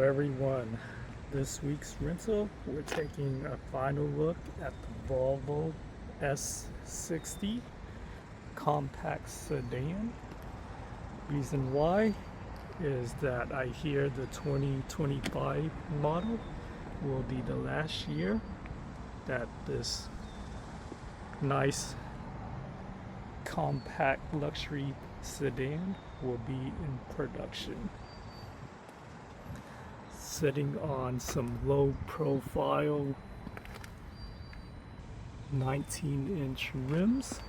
everyone. This week's rental, we're taking a final look at the Volvo S60 compact sedan. Reason why is that I hear the 2025 model will be the last year that this nice compact luxury sedan will be in production. Sitting on some low profile 19-inch rims.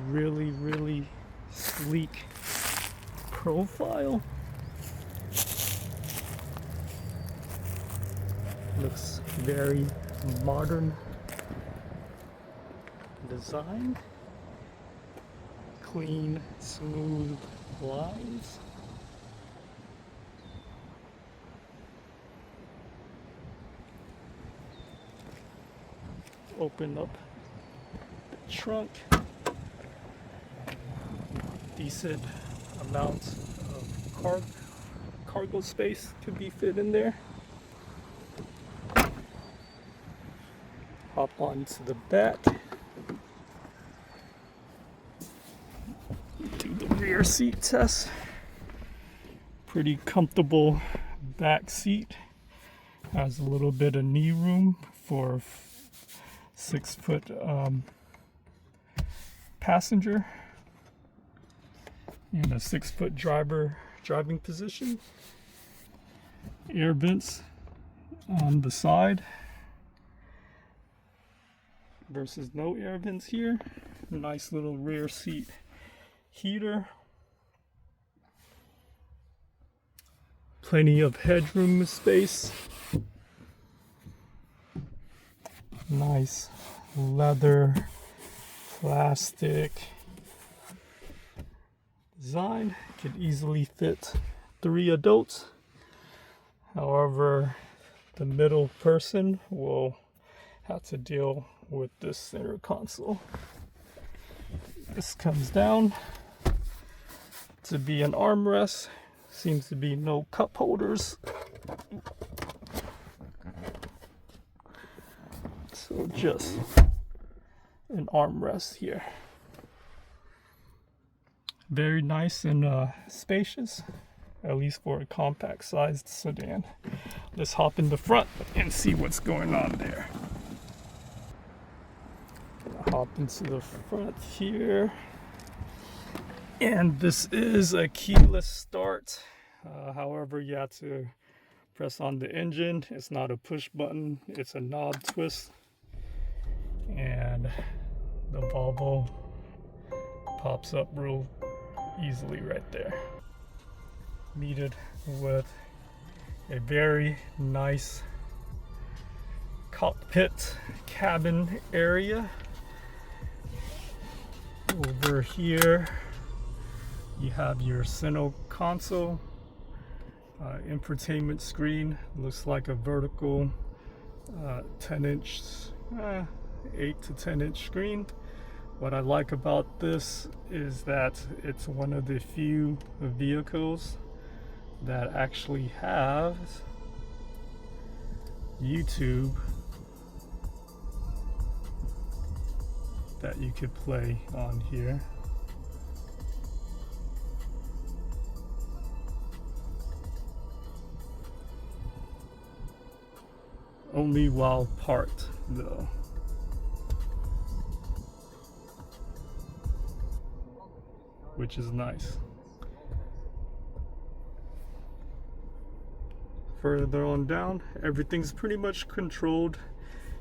Really sleek profile. Looks very modern design. Clean, smooth lines. Open up the trunk. Decent amount of cargo space could be fit in there. Hop onto the back. Do the rear seat test. Pretty comfortable back seat. Has a little bit of knee room for 6-foot passenger and a 6-foot driving position. Air vents on the side versus no air vents here. Nice little rear seat heater. Plenty of headroom space. Nice leather plastic design. Could easily fit 3 adults. However, the middle person will have to deal with this center console. This comes down to be an armrest. Seems to be no cup holders. So just an armrest here. Very nice and spacious, at least for a compact sized sedan. Let's hop in the front and see what's going on there. Gonna hop into the front here. And this is a keyless start. However, you have to press on the engine. It's not a push button, it's a knob twist. And the Volvo pops up real easily right there. Meted with a very nice cockpit cabin area. Over here you have your center console, infotainment screen. Looks like a vertical 10-inch 8 to 10-inch screen. What I like about this is that it's one of the few vehicles that actually has YouTube that you could play on here. Only while parked though. Which is nice. Further on down, everything's pretty much controlled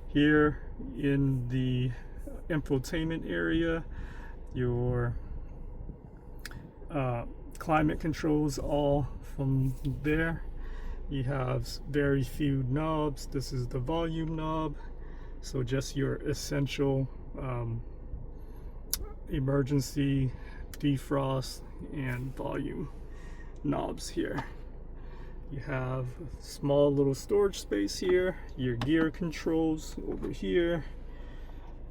here in the infotainment area. Your climate controls all from there. You have very few knobs. This is the volume knob, so just your essential emergency defrost and volume knobs here. You have a small little storage space here, your gear controls over here,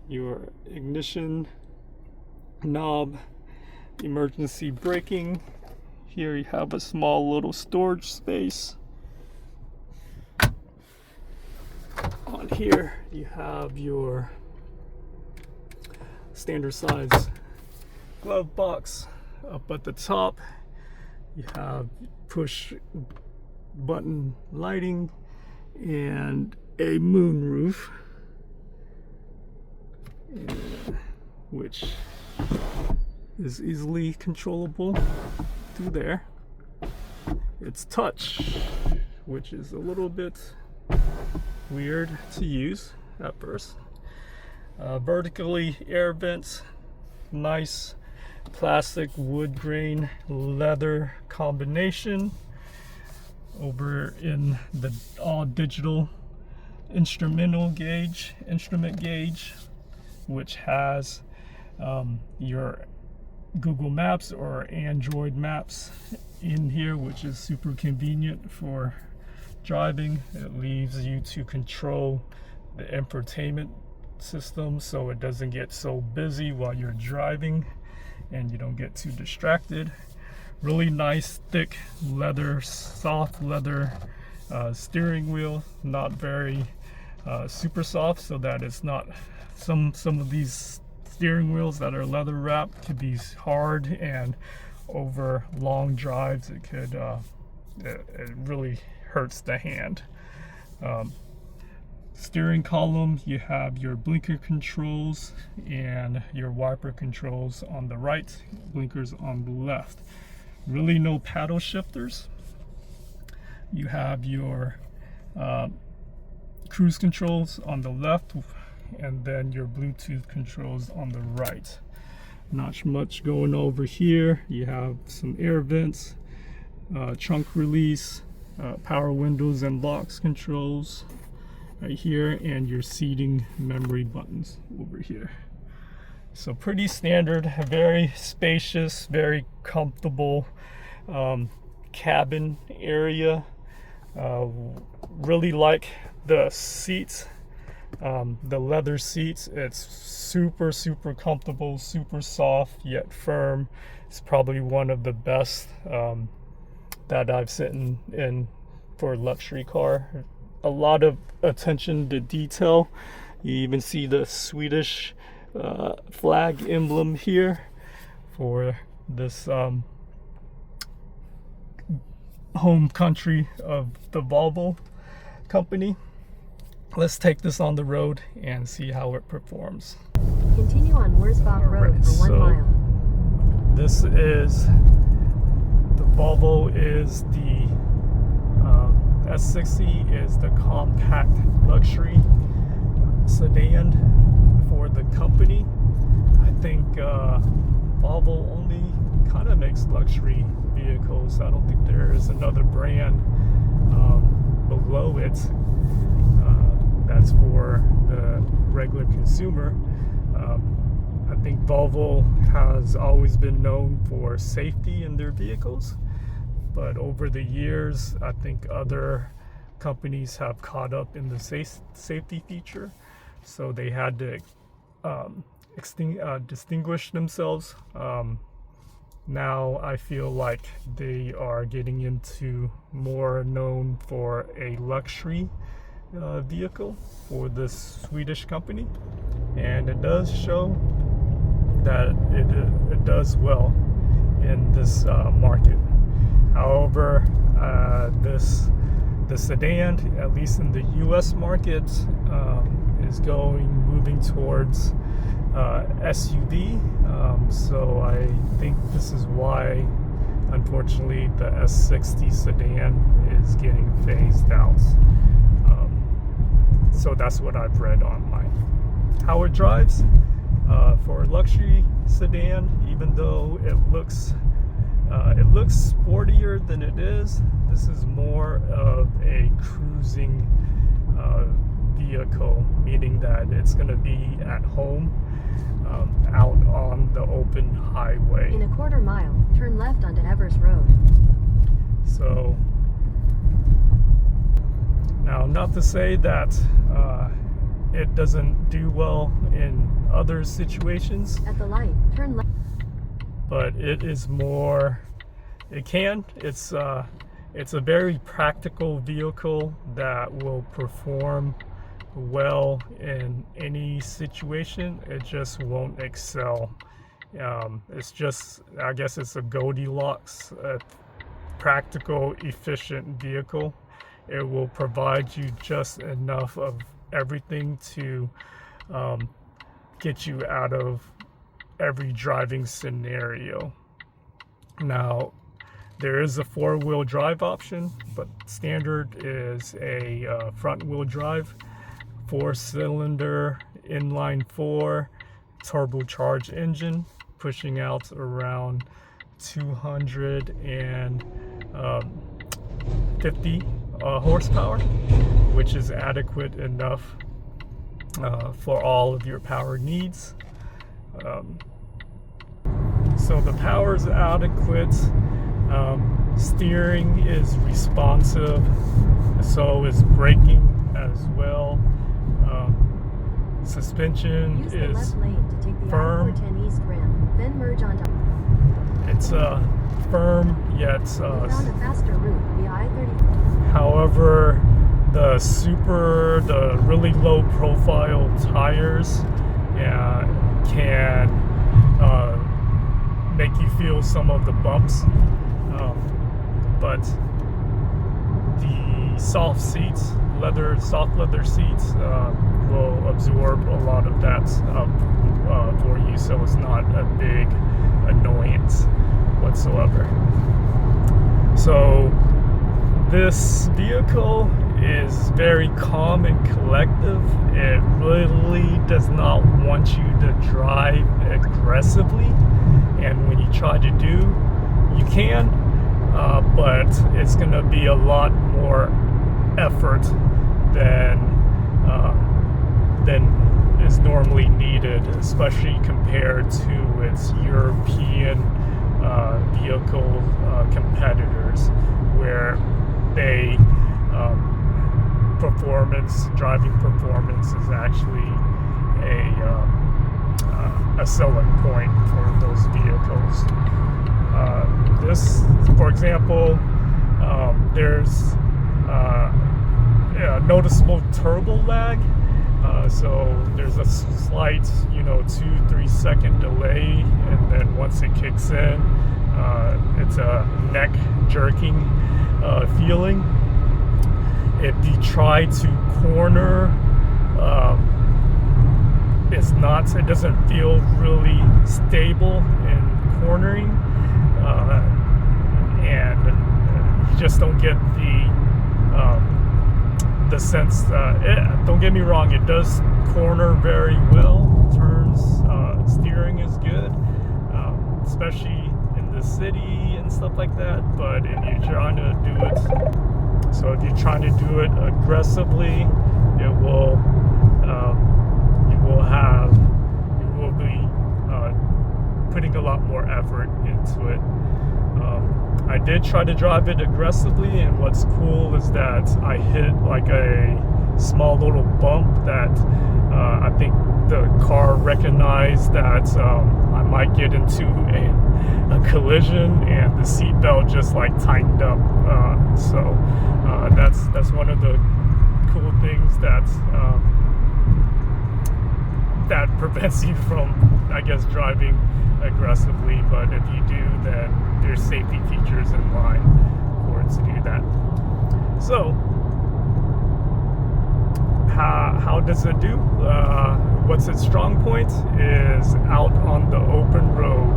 your ignition knob, emergency braking. Here you have a small little storage space. here you have your standard size glove box. Up at the top you have push button lighting and a moon roof, which is easily controllable through there. It's touch, which is a little bit weird to use at first. Vertically air vents, nice plastic wood grain leather combination. Over in the all digital instrument gauge, which has your Google Maps or Android Maps in here, which is super convenient for driving. It leaves you to control the infotainment system so it doesn't get so busy while you're driving and you don't get too distracted. Really nice thick leather, soft leather steering wheel, not very super soft, so that it's not some of these steering wheels that are leather wrapped could be hard, and over long drives it could it really hurts the hand. Steering column, you have your blinker controls and your wiper controls on the right, blinkers on the left. Really no paddle shifters. You have your cruise controls on the left, and then your Bluetooth controls on the right. Not much going over here. You have some air vents, trunk release, power windows and locks controls right here, and your seating memory buttons over here. So pretty standard, very spacious, very comfortable cabin area. Really like the seats, the leather seats. It's super comfortable, super soft yet firm. It's probably one of the best that I've sat in for a luxury car. A lot of attention to detail. You even see the Swedish flag emblem here for this home country of the Volvo company. Let's take this on the road and see how it performs. Continue on Wurzbach Road for 1 mile. This is the Volvo, is the S60 is the compact luxury sedan for the company. I think Volvo only kind of makes luxury vehicles. I don't think there is another brand below it that's for the regular consumer. I think Volvo has always been known for safety in their vehicles, but over the years I think other companies have caught up in the safety feature, so they had to distinguish themselves. Now I feel like they are getting into more known for a luxury vehicle for this Swedish company, and it does show that it does well in this market. However, the sedan, at least in the US market, is moving towards SUV. So I think this is why, unfortunately, the S60 sedan is getting phased out. So that's what I've read online. How it drives for a luxury sedan, even though it looks sportier than it is, this is more of a cruising vehicle, meaning that it's going to be at home, out on the open highway. In a quarter mile, turn left onto Evers Road. So now, not to say that it doesn't do well in other situations. At the light, turn left. But it is more, it's a very practical vehicle that will perform well in any situation. It just won't excel. It's just, I guess it's a Goldilocks, practical, efficient vehicle. It will provide you just enough of everything to get you out of every driving scenario. Now, there is a 4-wheel drive option, but standard is a front-wheel drive, 4-cylinder, inline-4, turbocharged engine, pushing out around 250 horsepower, which is adequate enough for all of your power needs. So the power is adequate. Steering is responsive, so is braking as well. Suspension Use the is left lane to take the firm. I-410 East ramp, then merge onto. It's firm yet. We found a faster route via I-30. However, the really low profile tires can make you feel some of the bumps, but the soft leather seats will absorb a lot of that for you, so it's not a big annoyance whatsoever. So this vehicle is very calm and collective. It really does not want you to drive aggressively, and when you try to do, you can, but it's going to be a lot more effort than is normally needed, especially compared to its European vehicle competitors, where they driving performance is actually a selling point for those vehicles. This, for example, there's noticeable turbo lag. So there's a slight, 2-3 second delay, and then once it kicks in, it's a neck jerking feeling. If you try to corner, it doesn't feel really stable in cornering, and you just don't get the sense. Don't get me wrong, it does corner very well. Turns, steering is good, especially in the city and stuff like that. But if you're trying to do it, if you're trying to do it aggressively, you will be putting a lot more effort into it. I did try to drive it aggressively, and what's cool is that I hit like a small little bump that I think the car recognized that I might get into a collision, and the seatbelt just like tightened up. So that's one of the cool things that prevents you from, I guess, driving aggressively. But if you do, then there's safety features in line for it to do that. So how does it do? What's its strong point is out on the open road.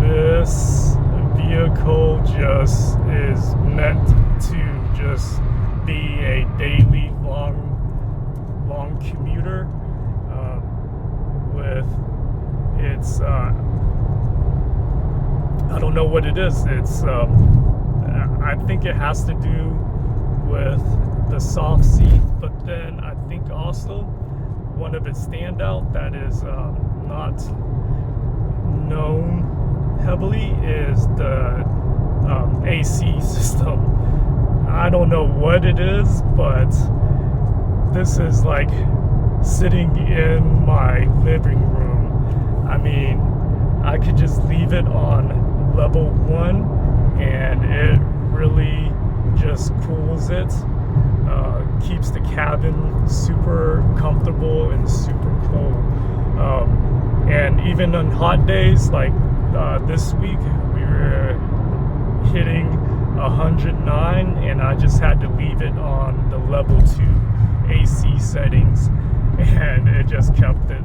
This vehicle just is meant to just be a daily long commuter with its I don't know what it is. It's I think it has to do with the soft seat, but then I think also one of its standout that is not known heavily is the AC system. I don't know what it is, but this is like sitting in my living room. I mean, I could just leave it on level 1 and it really just cools it. keeps the cabin super comfortable and super cool. And even on hot days like this week, we were hitting 109, and I just had to leave it on the level 2 AC settings, and it just kept it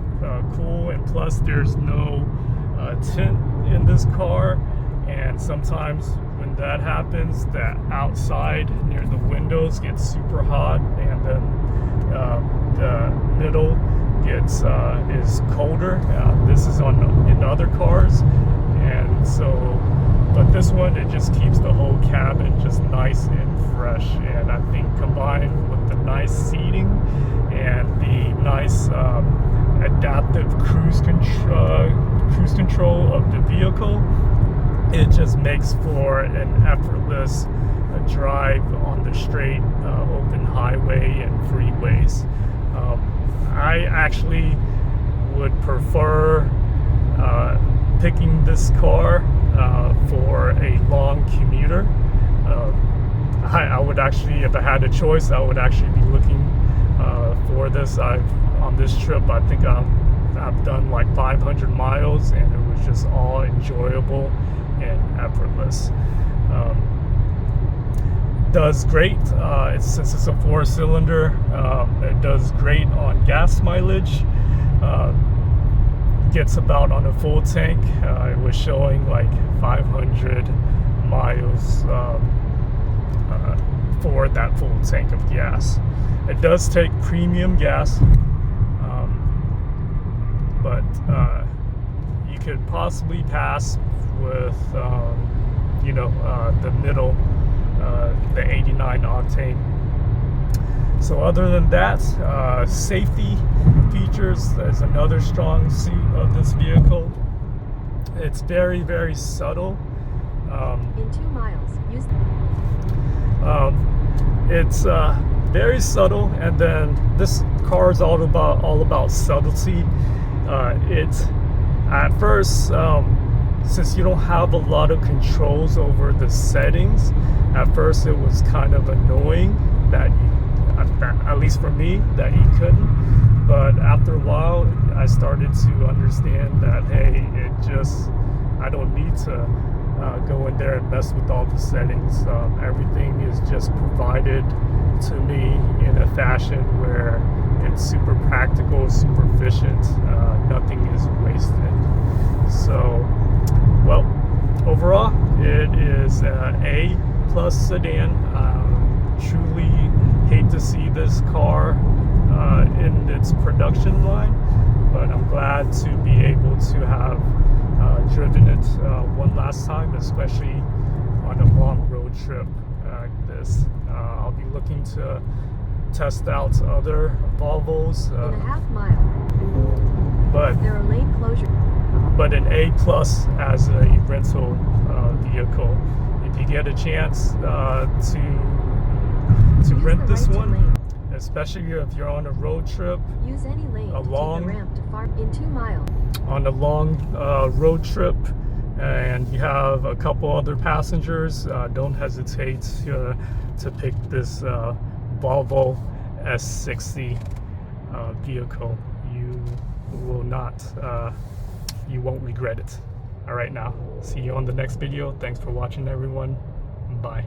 cool. And plus there's no tint in this car, and sometimes when that happens, the outside near the windows gets super hot, and then the middle gets is colder. This is in other cars, and so, but this one, it just keeps the whole cabin just nice and fresh. And I think combined with the nice seating and the nice adaptive cruise control of the vehicle, it just makes for an effortless drive on the straight open highway and freeways. I actually would prefer picking this car for a long commuter. I would actually, if I had a choice, I would actually be looking for this. On this trip, I think I've done like 500 miles, and it was just all enjoyable and effortless. Does great. Since it's a 4-cylinder, it does great on gas mileage. Gets about, on a full tank, it was showing like 500 miles for that full tank of gas. It does take premium gas, but you could possibly pass with the middle, the 89 octane. So other than that, safety features is another strong suit of this vehicle. It's very, very subtle. In 2 miles, use It's very subtle, and then this car is all about subtlety. At first, since you don't have a lot of controls over the settings, at first it was kind of annoying that at least for me, that you couldn't. But after a while, I started to understand that, hey, I don't need to go in there and mess with all the settings. Everything is just provided to me in a fashion where it's super practical, super efficient. Nothing is wasted. So, well, overall, it is an A+ sedan. Truly hate to see this car in its production line, but I'm glad to be able to have driven it one last time, especially on a long road trip like this. I'll be looking to test out other Volvos. in a half mile. But There are lane closures. But an A+ as a rental vehicle. If you get a chance to Use rent the this right to one, lane. especially if you're on a road trip, Use any lane to take the ramp to far in 2 miles. on a long road trip, and you have a couple other passengers, don't hesitate to pick this Volvo S60 vehicle. You will not, you won't regret it. All right, now, see you on the next video. Thanks for watching, everyone. Bye.